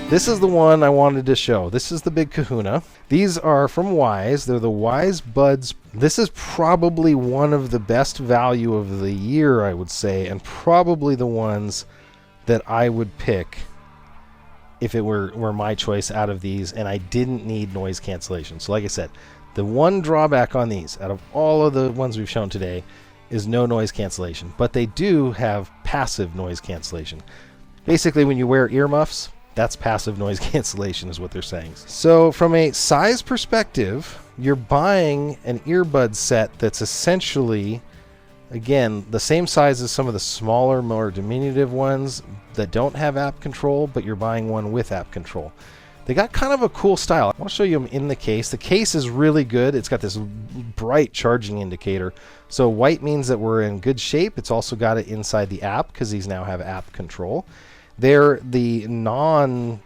This is the one I wanted to show. This is the big kahuna. These are from Wyze. They're the Wyze Buds. This is probably one of the best value of the year, I would say, and probably the ones that I would pick if it were my choice out of these and I didn't need noise cancellation. So like I said, the one drawback on these out of all of the ones we've shown today is no noise cancellation, but they do have passive noise cancellation. Basically, when you wear earmuffs, that's passive noise cancellation is what they're saying. So from a size perspective, you're buying an earbud set that's essentially, again, the same size as some of the smaller, more diminutive ones that don't have app control, but you're buying one with app control. They got kind of a cool style. I'll show you them in the case. The case is really good. It's got this bright charging indicator. So white means that we're in good shape. It's also got it inside the app because these now have app control. They're the non-stocky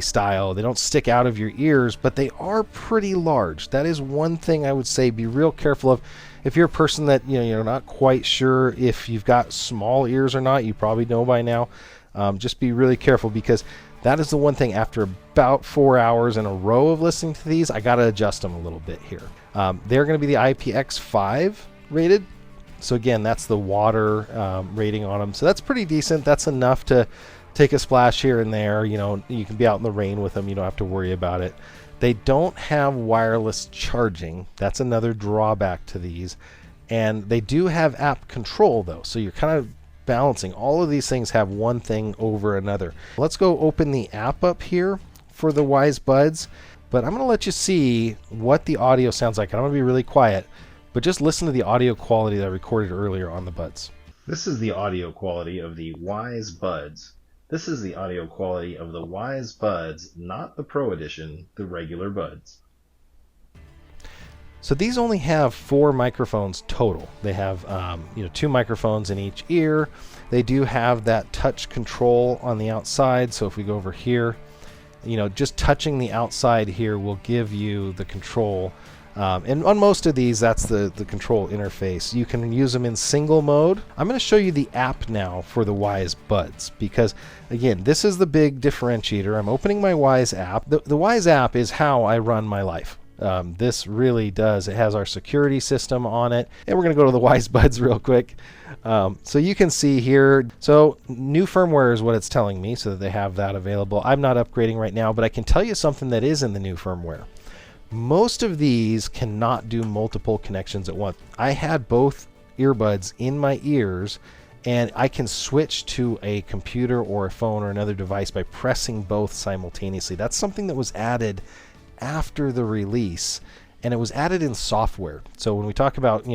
style. They don't stick out of your ears, but they are pretty large. That is one thing I would say be real careful of. If you're a person that you're not quite sure if you've got small ears or not, you probably know by now. Just be really careful because that is the one thing after about 4 hours in a row of listening to these, I got to adjust them a little bit here. They're going to be the IPX5 rated. So again, that's the water rating on them. So that's pretty decent. That's enough to take a splash here and there. You can be out in the rain with them. You don't have to worry about it. They don't have wireless charging. That's another drawback to these. And they do have app control though. So you're kind of balancing. All of these things have one thing over another. Let's go open the app up here for the Wyze Buds. But I'm going to let you see what the audio sounds like. I'm going to be really quiet. But just listen to the audio quality that I recorded earlier on the Buds. This is the audio quality of the Wyze Buds. This is the audio quality of the Wyze Buds, not the Pro Edition, the regular Buds. So these only have 4 microphones total. They have 2 microphones in each ear. They do have that touch control on the outside. So if we go over here, just touching the outside here will give you the control. And on most of these, that's the control interface. You can use them in single mode. I'm going to show you the app now for the Wyze Buds because, again, this is the big differentiator. I'm opening my Wyze app. The Wyze app is how I run my life. This really does. It has our security system on it. And we're going to go to the Wyze Buds real quick. So you can see here. So new firmware is what it's telling me, so that they have that available. I'm not upgrading right now, but I can tell you something that is in the new firmware. Most of these cannot do multiple connections at once. I had both earbuds in my ears, and I can switch to a computer or a phone or another device by pressing both simultaneously. That's something that was added after the release, and it was added in software. So when we talk about,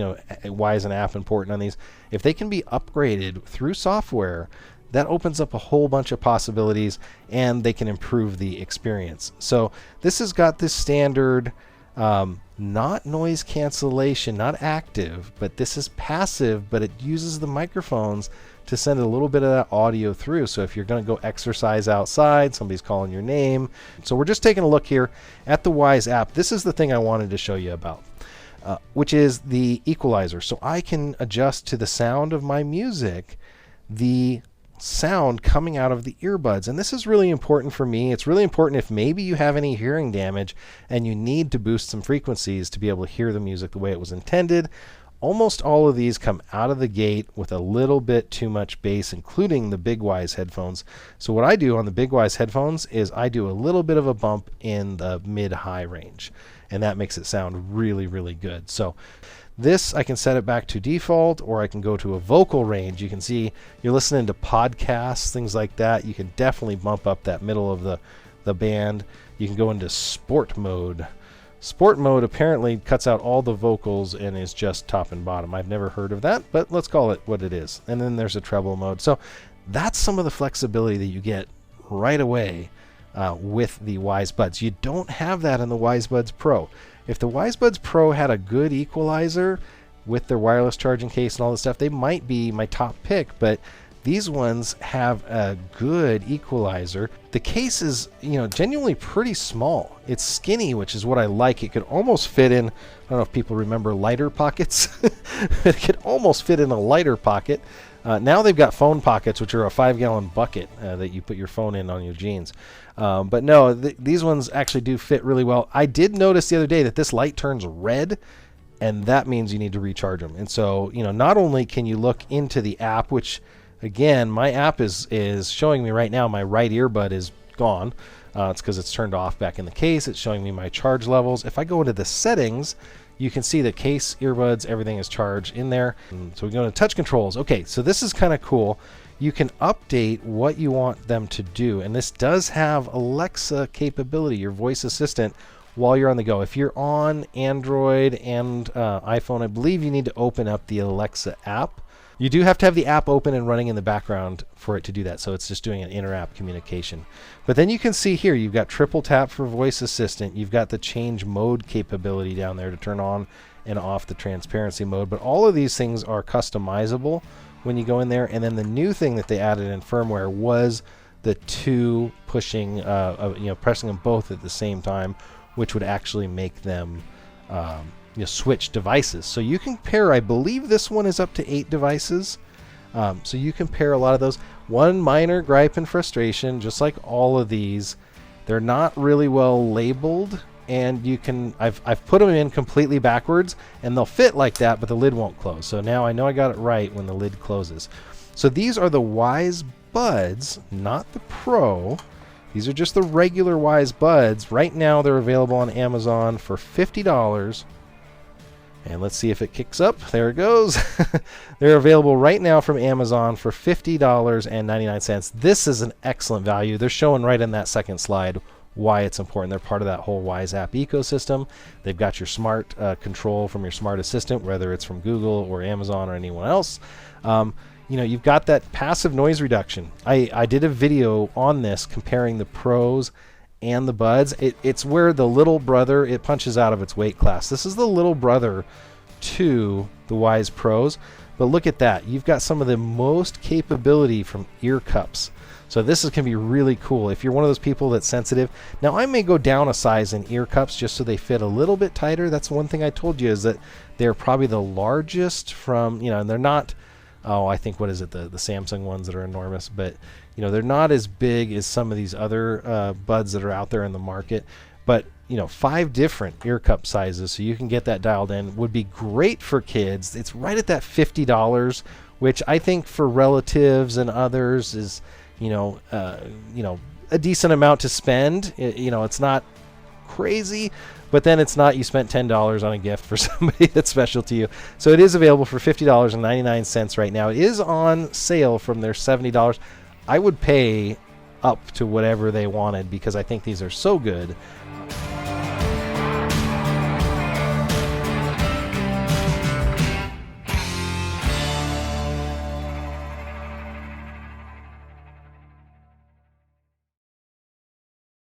why is an app important on these, if they can be upgraded through software, that opens up a whole bunch of possibilities and they can improve the experience. So this has got this standard, not noise cancellation, not active, but this is passive, but it uses the microphones to send a little bit of that audio through. So if you're going to go exercise outside, somebody's calling your name. So we're just taking a look here at the Wyze app. This is the thing I wanted to show you about, which is the equalizer. So I can adjust to the sound of my music, the sound coming out of the earbuds. And this is really important for me. It's really important if maybe you have any hearing damage and you need to boost some frequencies to be able to hear the music the way it was intended. Almost all of these come out of the gate with a little bit too much bass, including the Big Wyze headphones. So what I do on the Big Wyze headphones is I do a little bit of a bump in the mid-high range, and that makes it sound really, really good. So this, I can set it back to default, or I can go to a vocal range. You can see you're listening to podcasts, things like that. You can definitely bump up that middle of the band. You can go into sport mode. Sport mode apparently cuts out all the vocals and is just top and bottom. I've never heard of that, but let's call it what it is. And then there's a treble mode. So that's some of the flexibility that you get right away with the Wyze Buds. You don't have that in the Wyze Buds Pro. If the Wyze Buds Pro had a good equalizer with their wireless charging case and all this stuff, they might be my top pick, but these ones have a good equalizer. The case is, genuinely pretty small. It's skinny, which is what I like. It could almost fit in, I don't know if people remember lighter pockets. It could almost fit in a lighter pocket. Now they've got phone pockets, which are a 5-gallon bucket that you put your phone in on your jeans. But no, these ones actually do fit really well. I did notice the other day that this light turns red, and that means you need to recharge them. And so, not only can you look into the app, which again, my app is showing me right now my right earbud is gone. It's because it's turned off back in the case. It's showing me my charge levels. If I go into the settings, you can see the case, earbuds, everything is charged in there. So we go to touch controls. Okay, so this is kind of cool. You can update what you want them to do. And this does have Alexa capability, your voice assistant, while you're on the go. If you're on Android and iPhone, I believe you need to open up the Alexa app. You do have to have the app open and running in the background for it to do that. So it's just doing an inter-app communication. But then you can see here, you've got triple tap for voice assistant. You've got the change mode capability down there to turn on and off the transparency mode. But all of these things are customizable when you go in there. And then the new thing that they added in firmware was the two pushing, pressing them both at the same time, which would actually make them switch devices. So you can pair, I believe this one is up to 8 devices. So you can pair a lot of those. One minor gripe and frustration, just like all of these, they're not really well labeled, and you can, I've put them in completely backwards and they'll fit like that, but the lid won't close. So now I know I got it right when the lid closes. So these are the Wyze Buds, not the Pro. These are just the regular Wyze Buds. Right now they're available on Amazon for $50. And let's see if it kicks up. There it goes. They're available right now from Amazon for $50.99. This is an excellent value. They're showing right in that second slide why it's important. They're part of that whole Wyze app ecosystem. They've got your smart control from your smart assistant, whether it's from Google or Amazon or anyone else. You've got that passive noise reduction. I did a video on this comparing the Pros and the Buds. It's where the little brother, it punches out of its weight class. This is the little brother to the Wyze Pros, but look at that. You've got some of the most capability from ear cups. So this is going to be really cool if you're one of those people that's sensitive. Now I may go down a size in ear cups just so they fit a little bit tighter. That's one thing I told you, is that they're probably the largest from, and they're not, I think, what is it, the Samsung ones that are enormous, but they're not as big as some of these other buds that are out there in the market. But 5 different ear cup sizes, so you can get that dialed in, would be great for kids. It's right at that $50, which I think for relatives and others is a decent amount to spend. It's not crazy, but then it's not, you spent $10 on a gift for somebody that's special to you. So it is available for $50.99 right now. It is on sale from their $70. I would pay up to whatever they wanted because I think these are so good.